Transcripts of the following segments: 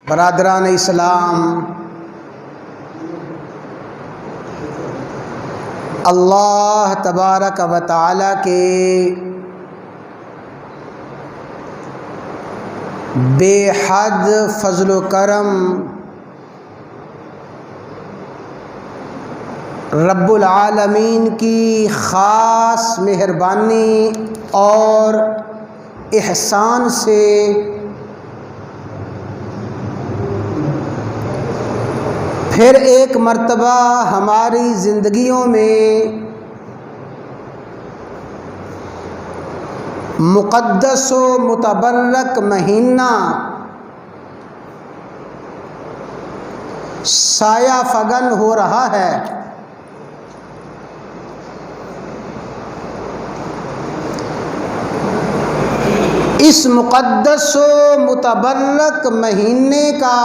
برادران اسلام، اللہ تبارک و تعالیٰ کے بے حد فضل و کرم، رب العالمین کی خاص مہربانی اور احسان سے پھر ایک مرتبہ ہماری زندگیوں میں مقدس و متبرک مہینہ سایہ فگن ہو رہا ہے۔ اس مقدس و متبرک مہینے کا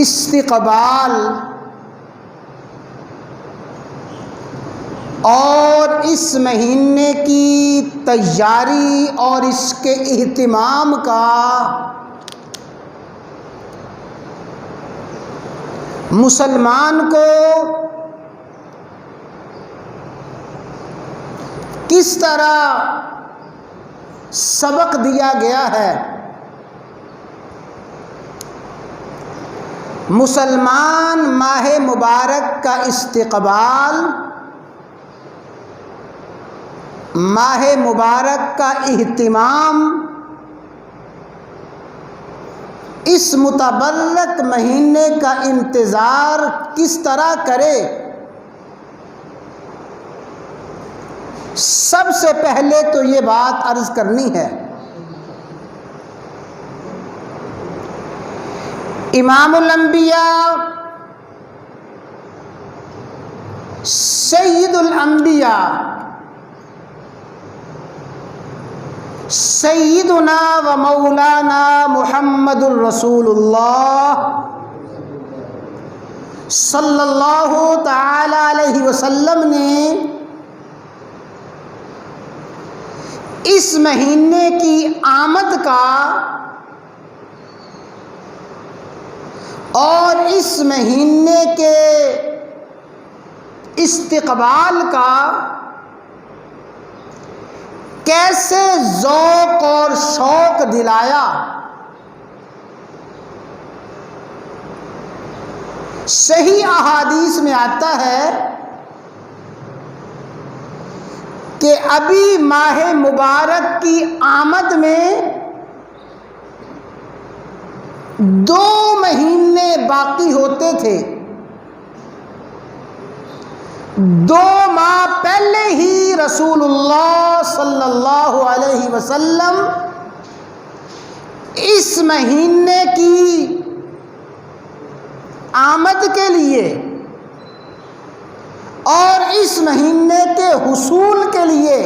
استقبال اور اس مہینے کی تیاری اور اس کے اہتمام کا مسلمان کو کس طرح سبق دیا گیا ہے۔ مسلمان ماہ مبارک کا استقبال، ماہ مبارک کا اہتمام اس متبرک مہینے کا انتظار کس طرح کرے۔ سب سے پہلے تو یہ بات عرض کرنی ہے، امام الانبیاء سید الانبیاء سیدنا و مولانا محمد الرسول اللہ صلی اللہ تعالی علیہ وسلم نے اس مہینے کی آمد کا اور اس مہینے کے استقبال کا کیسے ذوق اور شوق دلایا۔ صحیح احادیث میں آتا ہے کہ ابھی ماہ مبارک کی آمد میں 2 مہینے باقی ہوتے تھے۔ 2 ماہ پہلے ہی رسول اللہ صلی اللہ علیہ وسلم اس مہینے کی آمد کے لیے اور اس مہینے کے حصول کے لیے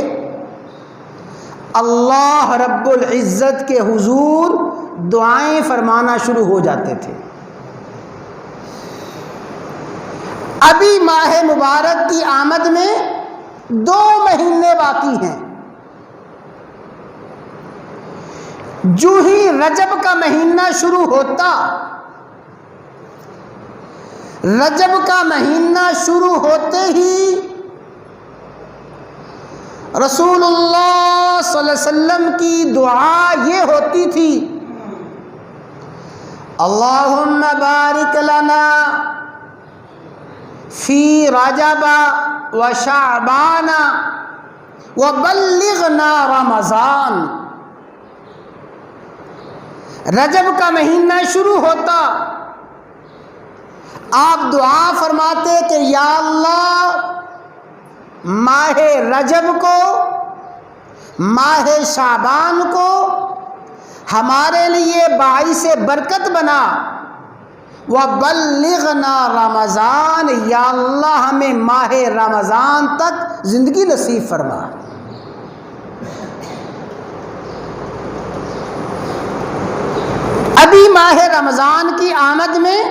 اللہ رب العزت کے حضور دعائیں فرمانا شروع ہو جاتے تھے۔ ابھی ماہ مبارک کی آمد میں 2 مہینے باقی ہیں۔ جو ہی رجب کا مہینہ شروع ہوتا، رجب کا مہینہ شروع ہوتے ہی رسول اللہ صلی اللہ علیہ وسلم کی دعا یہ ہوتی تھی، اللہم بارک لنا فی رجب و شعبان وبلغنا رمضان۔ رجب کا مہینہ شروع ہوتا، آپ دعا فرماتے کہ یا اللہ ماہ رجب کو، ماہ شعبان کو ہمارے لیے باعث برکت بنا، وَبَلِّغْنَا رمضان، یا اللہ ہمیں ماہ رمضان تک زندگی نصیب فرما۔ ابھی ماہ رمضان کی آمد میں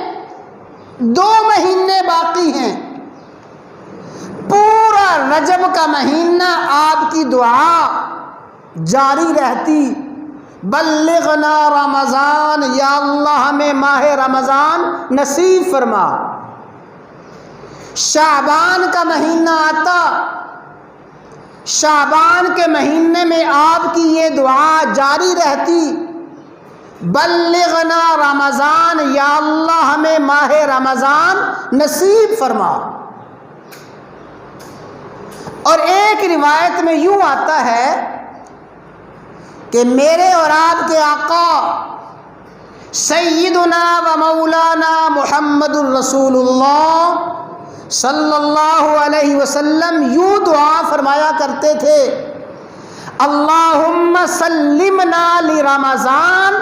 2 مہینے باقی ہیں۔ پورا رجب کا مہینہ آپ کی دعا جاری رہتی، بلغنا رمضان، یا اللہ ہمیں ماہ رمضان نصیب فرما۔ شعبان کا مہینہ آتا، شعبان کے مہینے میں آپ کی یہ دعا جاری رہتی، بلغنا رمضان، یا اللہ ہمیں ماہ رمضان نصیب فرما۔ اور ایک روایت میں یوں آتا ہے کہ میرے اور آپ کے آقا سیدنا و مولانا محمد الرسول اللہ صلی اللہ علیہ وسلم یوں دعا فرمایا کرتے تھے، اللہم سلمنا لرمضان،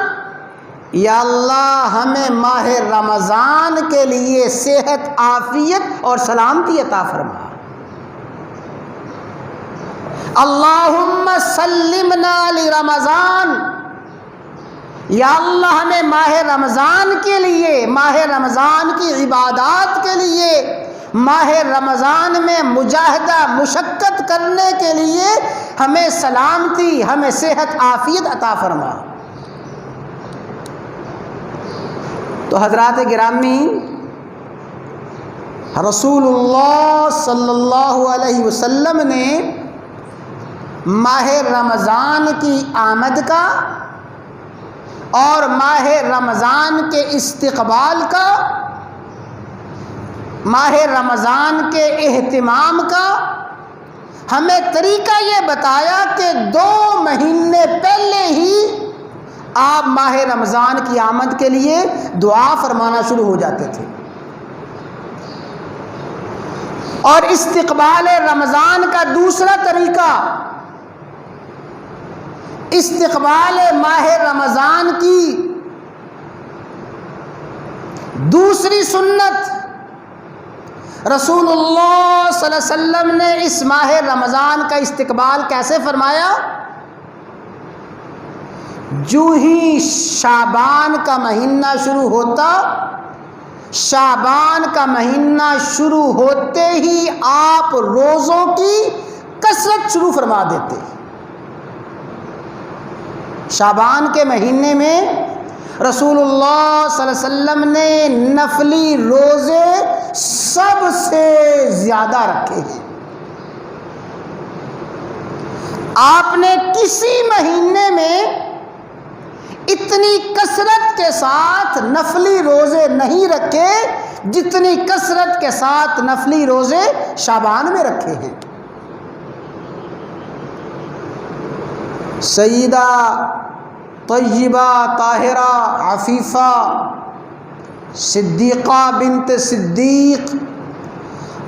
یا اللہ ہمیں ماہ رمضان کے لیے صحت، عافیت اور سلامتی عطا فرما۔ اللہم سلمنا لرمضان، یا اللہ ہمیں ماہ رمضان کے لیے، ماہ رمضان کی عبادات کے لیے، ماہ رمضان میں مجاہدہ مشقت کرنے کے لیے ہمیں سلامتی، ہمیں صحت، عافیت عطا فرما۔ تو حضرات گرامی، رسول اللہ صلی اللہ علیہ وسلم نے ماہ رمضان کی آمد کا اور ماہ رمضان کے استقبال کا، ماہ رمضان کے اہتمام کا ہمیں طریقہ یہ بتایا کہ 2 مہینے پہلے ہی آپ ماہ رمضان کی آمد کے لیے دعا فرمانا شروع ہو جاتے تھے۔ اور استقبال رمضان کا دوسرا طریقہ، استقبال ماہ رمضان کی دوسری سنت، رسول اللہ صلی اللہ علیہ وسلم نے اس ماہ رمضان کا استقبال کیسے فرمایا؟ جو ہی شعبان کا مہینہ شروع ہوتا، شعبان کا مہینہ شروع ہوتے ہی آپ روزوں کی کثرت شروع فرما دیتے۔ شعبان کے مہینے میں رسول اللہ صلی اللہ علیہ وسلم نے نفلی روزے سب سے زیادہ رکھے ہیں۔ آپ نے کسی مہینے میں اتنی کثرت کے ساتھ نفلی روزے نہیں رکھے جتنی کثرت کے ساتھ نفلی روزے شعبان میں رکھے ہیں۔ سیدہ طیبہ طاہرہ عفیفہ صدیقہ بنت صدیق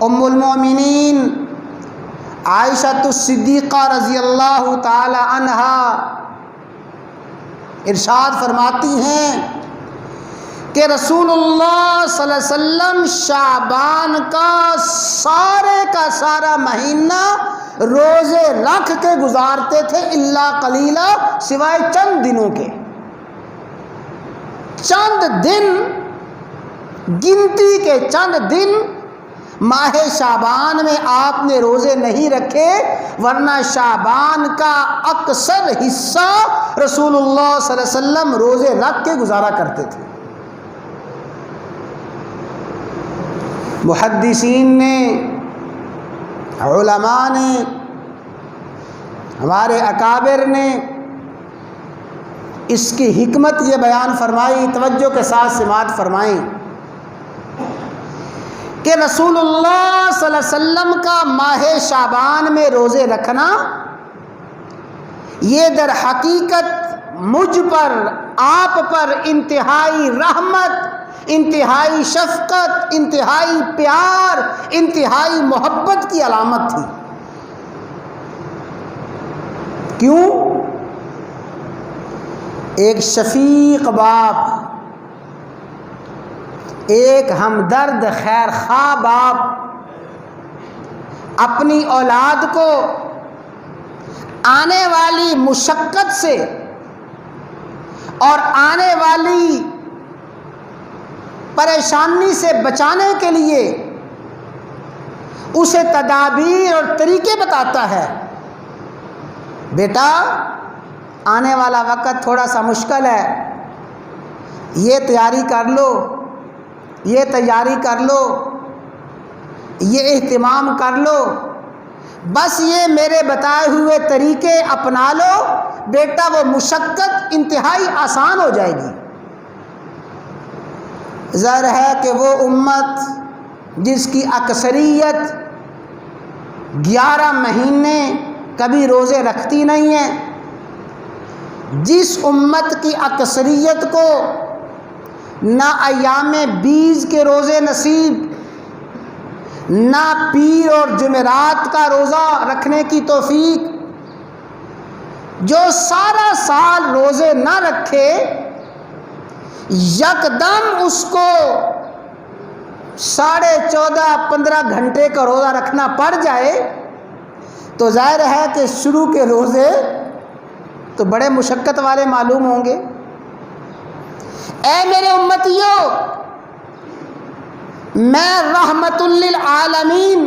ام المؤمنین عائشہ الصدیقہ رضی اللہ تعالی عنہا ارشاد فرماتی ہیں کہ رسول اللہ صلی اللہ علیہ وسلم شعبان کا سارا مہینہ روزے رکھ کے گزارتے تھے، الا قلیلا، سوائے چند دنوں کے۔ چند دن، گنتی کے چند دن ماہ شعبان میں آپ نے روزے نہیں رکھے، ورنہ شعبان کا اکثر حصہ رسول اللہ صلی اللہ علیہ وسلم روزے رکھ کے گزارا کرتے تھے۔ محدثین نے، علماء نے، ہمارے اکابر نے اس کی حکمت یہ بیان فرمائی، توجہ کے ساتھ سماعت فرمائیں کہ رسول اللہ صلی اللہ علیہ وسلم کا ماہ شعبان میں روزے رکھنا یہ در حقیقت مجھ پر، آپ پر انتہائی رحمت، انتہائی شفقت، انتہائی پیار، انتہائی محبت کی علامت تھی۔ کیوں؟ ایک شفیق باپ، ایک ہمدرد خیر خواہ باپ اپنی اولاد کو آنے والی مشقت سے اور آنے والی پریشانی سے بچانے کے لیے اسے تدابیر اور طریقے بتاتا ہے۔ بیٹا آنے والا وقت تھوڑا سا مشکل ہے، یہ تیاری کر لو، یہ تیاری کر لو، یہ اہتمام کر لو، بس یہ میرے بتائے ہوئے طریقے اپنا لو، بیٹا وہ مشقت انتہائی آسان ہو جائے گی۔ ظاہر ہے کہ وہ امت جس کی اکثریت 11 مہینے کبھی روزے رکھتی نہیں ہے، جس امت کی اکثریت کو نہ ایام 20 کے روزے نصیب، نہ پیر اور جمعرات کا روزہ رکھنے کی توفیق، جو سارا سال روزے نہ رکھے، یکدم اس کو 14.5-15 گھنٹے کا روزہ رکھنا پڑ جائے، تو ظاہر ہے کہ شروع کے روزے تو بڑے مشقت والے معلوم ہوں گے۔ اے میرے امتیوں، میں رحمت للعالمین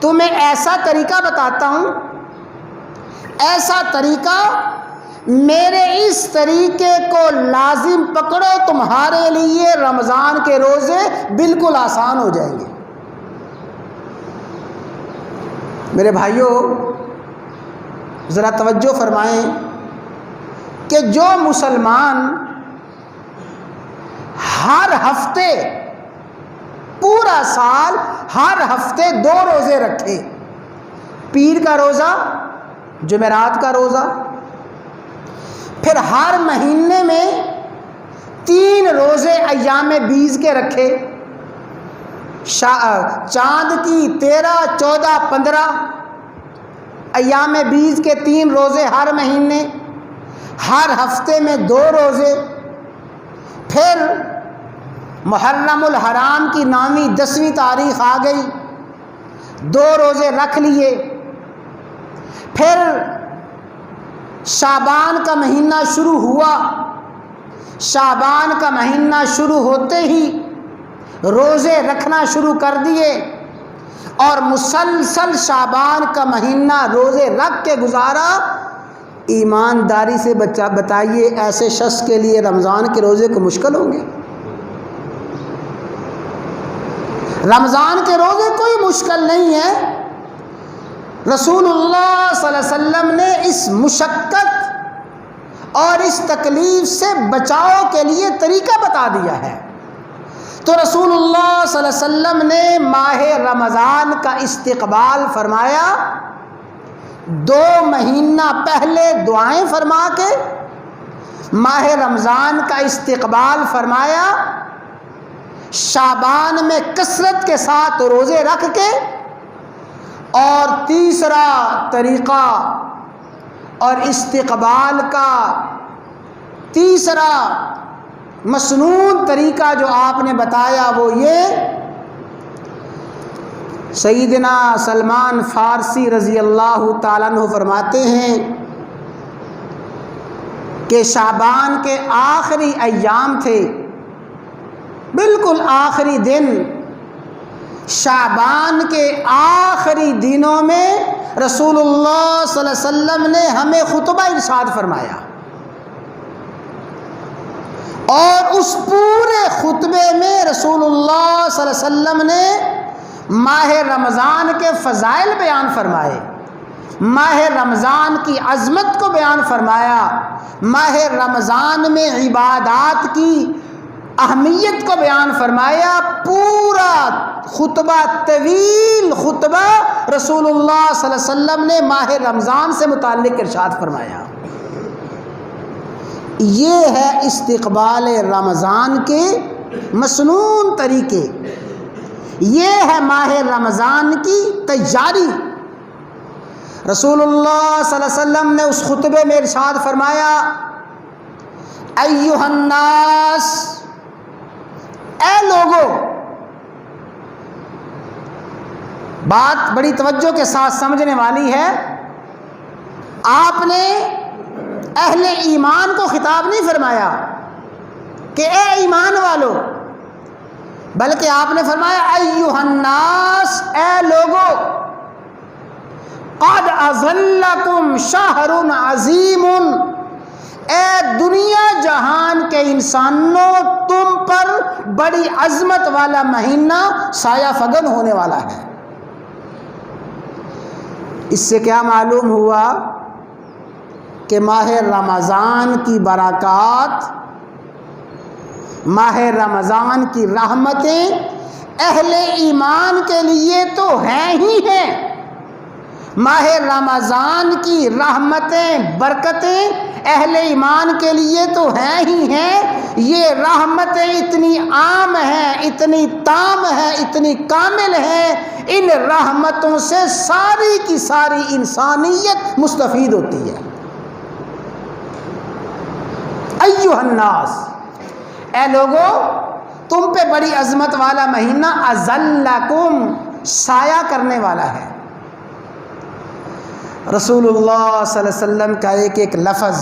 تمہیں ایسا طریقہ بتاتا ہوں، ایسا طریقہ، میرے اس طریقے کو لازم پکڑو، تمہارے لیے رمضان کے روزے بالکل آسان ہو جائیں گے۔ میرے بھائیوں ذرا توجہ فرمائیں کہ جو مسلمان ہر ہفتے، پورا سال ہر ہفتے 2 روزے رکھے، پیر کا روزہ، جمعرات کا روزہ، پھر ہر مہینے میں 3 روزے ایام 20 کے رکھے، چاند کی 13، 14، 15 ایام 20 کے 3 روزے ہر مہینے، ہر ہفتے میں 2 روزے، پھر محرم الحرام کی 9ویں 10ویں تاریخ آ گئی، 2 روزے رکھ لیے، پھر شعبان کا مہینہ شروع ہوا، شعبان کا مہینہ شروع ہوتے ہی روزے رکھنا شروع کر دیے، اور مسلسل شعبان کا مہینہ روزے رکھ کے گزارا۔ ایمانداری سے بتائیے ایسے شخص کے لیے رمضان کے روزے کو مشکل ہوں گے؟ رمضان کے روزے کوئی مشکل نہیں ہے۔ رسول اللہ صلی اللہ علیہ وسلم نے اس مشقت اور اس تکلیف سے بچاؤ کے لیے طریقہ بتا دیا ہے۔ تو رسول اللہ صلی اللہ علیہ وسلم نے ماہ رمضان کا استقبال فرمایا، 2 مہینہ پہلے دعائیں فرما کے ماہ رمضان کا استقبال فرمایا، شعبان میں کثرت کے ساتھ روزے رکھ کے، اور تیسرا طریقہ اور استقبال کا تیسرا مسنون طریقہ جو آپ نے بتایا وہ یہ، سیدنا سلمان فارسی رضی اللہ تعالیٰ عنہ فرماتے ہیں کہ شعبان کے آخری ایام تھے، بالکل آخری دن، شعبان کے آخری دنوں میں رسول اللہ صلی اللہ علیہ وسلم نے ہمیں خطبہ ارشاد فرمایا، اور اس پورے خطبے میں رسول اللہ صلی اللہ علیہ وسلم نے ماہ رمضان کے فضائل بیان فرمائے، ماہ رمضان کی عظمت کو بیان فرمایا، ماہ رمضان میں عبادات کی اہمیت کو بیان فرمایا۔ پورا خطبہ، طویل خطبہ رسول اللہ صلی اللہ علیہ وسلم نے ماہ رمضان سے متعلق ارشاد فرمایا۔ یہ ہے استقبال رمضان کے مسنون طریقے، یہ ہے ماہ رمضان کی تیاری۔ رسول اللہ صلی اللہ علیہ وسلم نے اس خطبے میں ارشاد فرمایا، ایھا الناس، اے لوگو، بات بڑی توجہ کے ساتھ سمجھنے والی ہے۔ آپ نے اہل ایمان کو خطاب نہیں فرمایا کہ اے ایمان والو، بلکہ آپ نے فرمایا ایھا الناس، اے لوگو، قد اظلکم شہر عظیم، اے دنیا جہان کے انسانوں تم پر بڑی عظمت والا مہینہ سایہ فگن ہونے والا ہے۔ اس سے کیا معلوم ہوا کہ ماہ رمضان کی برکات، ماہ رمضان کی رحمتیں اہل ایمان کے لیے تو ہیں ہی ہیں۔ ماہ رمضان کی رحمتیں، برکتیں اہل ایمان کے لیے تو ہیں ہی ہیں۔ یہ رحمتیں اتنی عام ہیں، اتنی تام ہیں، اتنی کامل ہیں، ان رحمتوں سے ساری کی ساری انسانیت مستفید ہوتی ہے۔ ایھا الناس، اے لوگو تم پہ بڑی عظمت والا مہینہ اذلکم، سایہ کرنے والا ہے۔ رسول اللہ صلی اللہ علیہ وسلم کا ایک ایک لفظ،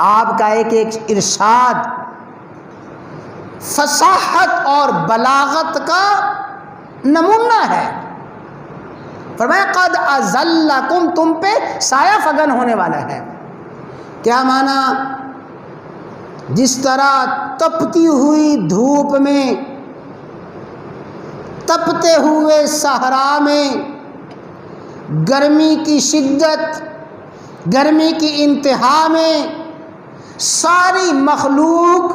آپ کا ایک ایک ارشاد فصاحت اور بلاغت کا نمونہ ہے۔ فرمایا قد اذلکم، تم پہ سایہ فگن ہونے والا ہے۔ کیا معنی؟ جس طرح تپتی ہوئی دھوپ میں، تپتے ہوئے صحرا میں گرمی کی شدت، گرمی کی انتہا میں ساری مخلوق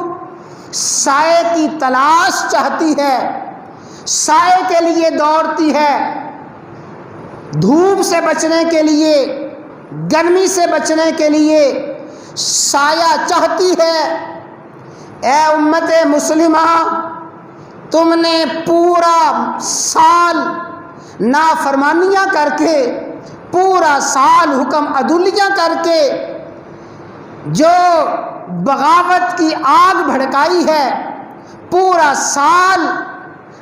سائے کی تلاش چاہتی ہے، سائے کے لیے دوڑتی ہے، دھوپ سے بچنے کے لیے، گرمی سے بچنے کے لیے سایہ چاہتی ہے۔ اے امت مسلمہ، تم نے پورا سال نافرمانیاں کر کے، پورا سال حکم عدولیاں کر کے جو بغاوت کی آگ بھڑکائی ہے، پورا سال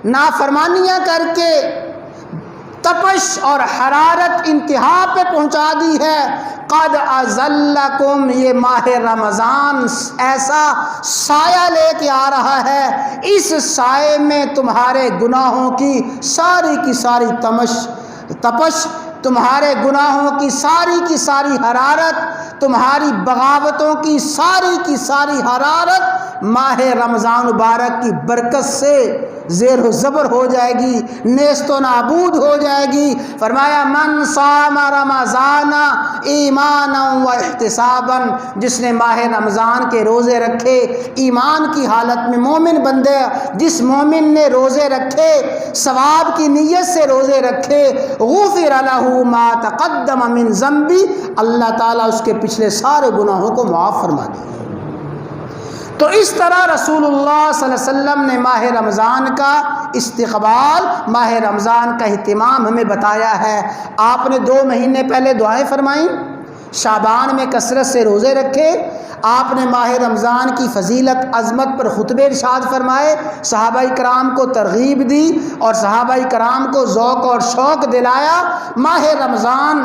نافرمانیاں کر کے تپش اور حرارت انتہا پہ پہنچا دی ہے۔ قد اذلکم، یہ ماہ رمضان ایسا سایہ لے کے آ رہا ہے، اس سائے میں تمہارے گناہوں کی ساری تپش، تمہارے گناہوں کی ساری حرارت، تمہاری بغاوتوں کی ساری حرارت ماہ رمضان مبارک کی برکت سے زیر و زبر ہو جائے گی، نیست و نابود ہو جائے گی۔ فرمایا من صام رمضان ایمانا و احتسابا، جس نے ماہ رمضان کے روزے رکھے ایمان کی حالت میں، مومن بندے، جس مومن نے روزے رکھے ثواب کی نیت سے روزے رکھے، غفر لہ ما تقدم من ذنبی، اللہ تعالیٰ اس کے پچھلے سارے گناہوں کو معاف فرما دے۔ تو اس طرح رسول اللہ صلی اللہ علیہ وسلم نے ماہ رمضان کا استقبال، ماہ رمضان کا اہتمام ہمیں بتایا ہے۔ آپ نے 2 مہینے پہلے دعائیں فرمائیں، شعبان میں کثرت سے روزے رکھے، آپ نے ماہ رمضان کی فضیلت، عظمت پر خطبے ارشاد فرمائے، صحابہ کرام کو ترغیب دی اور صحابہ کرام کو ذوق اور شوق دلایا۔ ماہ رمضان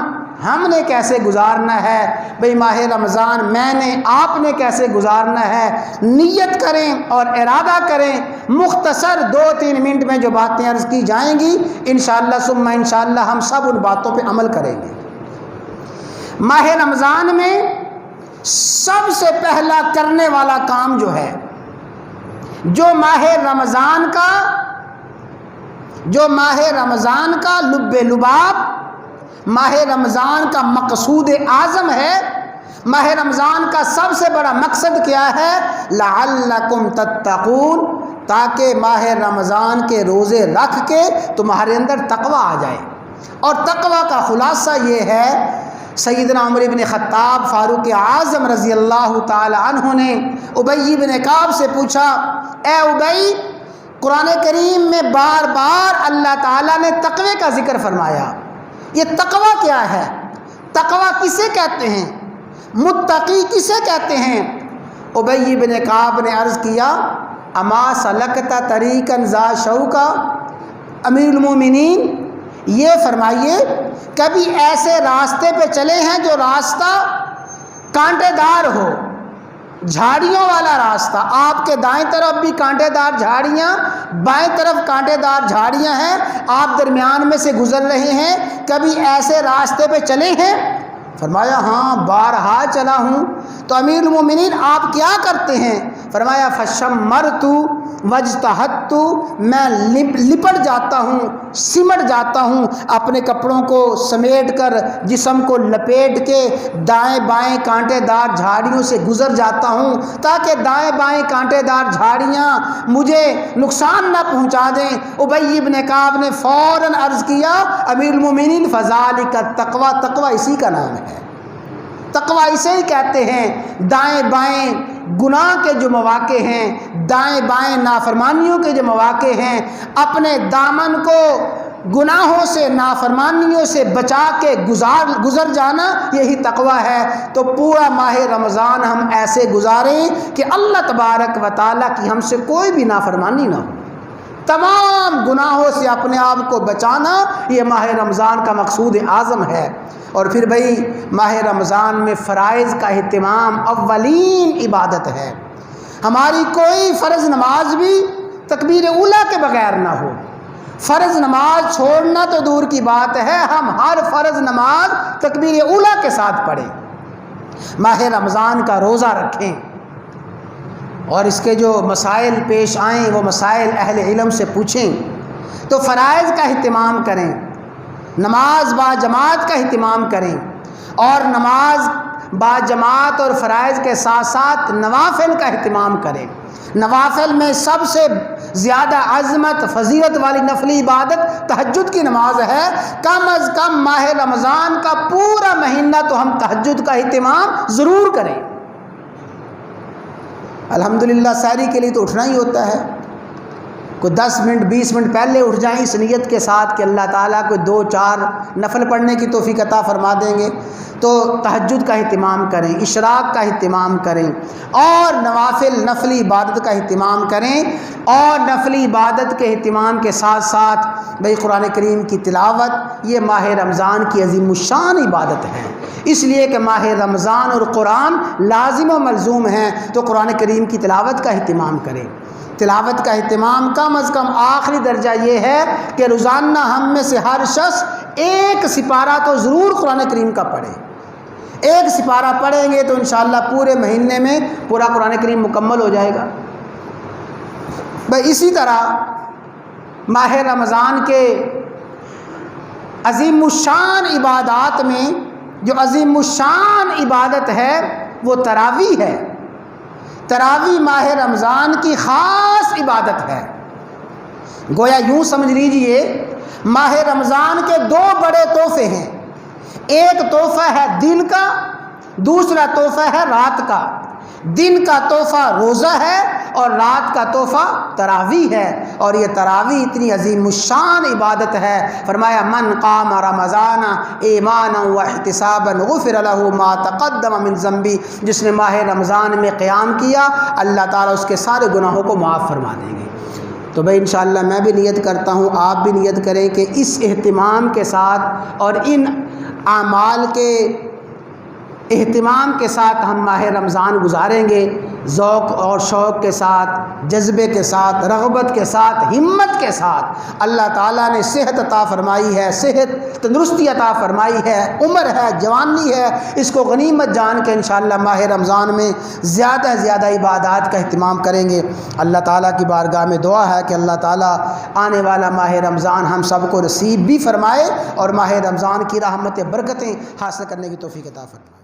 ہم نے کیسے گزارنا ہے بھئی، ماہ رمضان میں نے، آپ نے کیسے گزارنا ہے، نیت کریں اور ارادہ کریں۔ مختصر 2-3 منٹ میں جو باتیں عرض کی جائیں گی، انشاءاللہ ثم انشاءاللہ ہم سب ان باتوں پہ عمل کریں گے۔ ماہ رمضان میں سب سے پہلا کرنے والا کام جو ہے، جو ماہ رمضان کا لب لباب، ماہ رمضان کا مقصود اعظم ہے، ماہ رمضان کا سب سے بڑا مقصد کیا ہے؟ لعلکم تتقون، تاکہ ماہ رمضان کے روزے رکھ کے تمہارے اندر تقوی آ جائے۔ اور تقوی کا خلاصہ یہ ہے، سیدنا عمر بن خطاب فاروق اعظم رضی اللہ تعالی عنہ نے ابی بن کعب سے پوچھا، اے ابی، قرآن کریم میں بار بار اللہ تعالیٰ نے تقوی کا ذکر فرمایا، یہ تقوی کیا ہے؟ تقوی کسے کہتے ہیں؟ متقی کسے کہتے ہیں؟ ابی بن کعب نے عرض کیا، اما سلکت طریقا ذا شوکا، امیر المومنین یہ فرمائیے کبھی ایسے راستے پہ چلے ہیں جو راستہ کانٹے دار ہو، جھاڑیوں والا راستہ، آپ کے دائیں طرف بھی کانٹے دار جھاڑیاں، بائیں طرف کانٹے دار جھاڑیاں ہیں، آپ درمیان میں سے گزر رہے ہیں، کبھی ایسے راستے پہ چلے ہیں؟ فرمایا ہاں بارہا چلا ہوں۔ تو امیر المومنین آپ کیا کرتے ہیں؟ فرمایا فشمرت واجتہدت، میں لپٹ جاتا ہوں، سمٹ جاتا ہوں، اپنے کپڑوں کو سمیٹ کر جسم کو لپیٹ کے دائیں بائیں کانٹے دار جھاڑیوں سے گزر جاتا ہوں تاکہ دائیں بائیں کانٹے دار جھاڑیاں مجھے نقصان نہ پہنچا دیں۔ ابی بن کعب نے فوراً عرض کیا امیر المومنین فذالک التقوی، تقوی اسی کا نام ہے، تقوی اسے ہی کہتے ہیں۔ دائیں بائیں گناہ کے جو مواقع ہیں، دائیں بائیں نافرمانیوں کے جو مواقع ہیں، اپنے دامن کو گناہوں سے نافرمانیوں سے بچا کے گزر جانا، یہی تقوی ہے۔ تو پورا ماہ رمضان ہم ایسے گزاریں کہ اللہ تبارک و تعالیٰ کی ہم سے کوئی بھی نافرمانی نہ ہو، تمام گناہوں سے اپنے آپ کو بچانا، یہ ماہ رمضان کا مقصود اعظم ہے۔ اور پھر بھائی ماہ رمضان میں فرائض کا اہتمام اولین عبادت ہے۔ ہماری کوئی فرض نماز بھی تکبیر اولیٰ کے بغیر نہ ہو، فرض نماز چھوڑنا تو دور کی بات ہے، ہم ہر فرض نماز تکبیر اولیٰ کے ساتھ پڑھیں، ماہ رمضان کا روزہ رکھیں، اور اس کے جو مسائل پیش آئیں وہ مسائل اہل علم سے پوچھیں۔ تو فرائض کا اہتمام کریں، نماز با جماعت کا اہتمام کریں، اور نماز با جماعت اور فرائض کے ساتھ ساتھ نوافل کا اہتمام کریں۔ نوافل میں سب سے زیادہ عظمت فضیلت والی نفلی عبادت تہجد کی نماز ہے۔ کم از کم ماہ رمضان کا پورا مہینہ تو ہم تہجد کا اہتمام ضرور کریں۔ الحمدللہ سحری کے لیے تو اٹھنا ہی ہوتا ہے، کوئی 10 منٹ 20 منٹ پہلے اٹھ جائیں اس نیت کے ساتھ کہ اللہ تعالیٰ کو 2-4 نفل پڑھنے کی توفیق عطا فرما دیں گے۔ تو تہجد کا اہتمام کریں، اشراق کا اہتمام کریں، اور نوافل نفلی عبادت کا اہتمام کریں، اور نفلی عبادت کے اہتمام کے ساتھ ساتھ بھائی قرآن کریم کی تلاوت، یہ ماہ رمضان کی عظیم الشان عبادت ہے، اس لیے کہ ماہ رمضان اور قرآن لازم و ملزوم ہیں، تو قرآن کریم کی تلاوت کا اہتمام کریں۔ تلاوت کا اہتمام کم از کم آخری درجہ یہ ہے کہ روزانہ ہم میں سے ہر شخص ایک سپارہ تو ضرور قرآن کریم کا پڑھے۔ ایک سپارہ پڑھیں گے تو انشاءاللہ پورے مہینے میں پورا قرآن کریم مکمل ہو جائے گا۔ بھائی اسی طرح ماہ رمضان کے عظیم الشان عبادات میں جو عظیم الشان عبادت ہے وہ تراویح ہے۔ تراویح ماہ رمضان کی خاص عبادت ہے۔ گویا یوں سمجھ لیجئے ماہ رمضان کے 2 بڑے تحفے ہیں، ایک تحفہ ہے دن کا، دوسرا تحفہ ہے رات کا۔ دن کا تحفہ روزہ ہے اور رات کا تحفہ تراویح ہے، اور یہ تراویح اتنی عظیم الشان عبادت ہے۔ فرمایا من قام رمضان ایمانا واحتسابا غفر له ما تقدم من ذنبی، جس نے ماہ رمضان میں قیام کیا اللہ تعالیٰ اس کے سارے گناہوں کو معاف فرما دیں گے۔ تو بھائی انشاءاللہ میں بھی نیت کرتا ہوں، آپ بھی نیت کریں کہ اس اہتمام کے ساتھ اور ان اعمال کے اہتمام کے ساتھ ہم ماہ رمضان گزاریں گے، ذوق اور شوق کے ساتھ، جذبے کے ساتھ، رغبت کے ساتھ، ہمت کے ساتھ۔ اللہ تعالیٰ نے صحت عطا فرمائی ہے، صحت تندرستی عطا فرمائی ہے، عمر ہے، جوانی ہے، اس کو غنیمت جان کے انشاءاللہ ماہ رمضان میں زیادہ سے زیادہ عبادات کا اہتمام کریں گے۔ اللہ تعالیٰ کی بارگاہ میں دعا ہے کہ اللہ تعالیٰ آنے والا ماہ رمضان ہم سب کو نصیب بھی فرمائے، اور ماہ رمضان کی رحمت برکتیں حاصل کرنے کی توفیق عطا فرمائے۔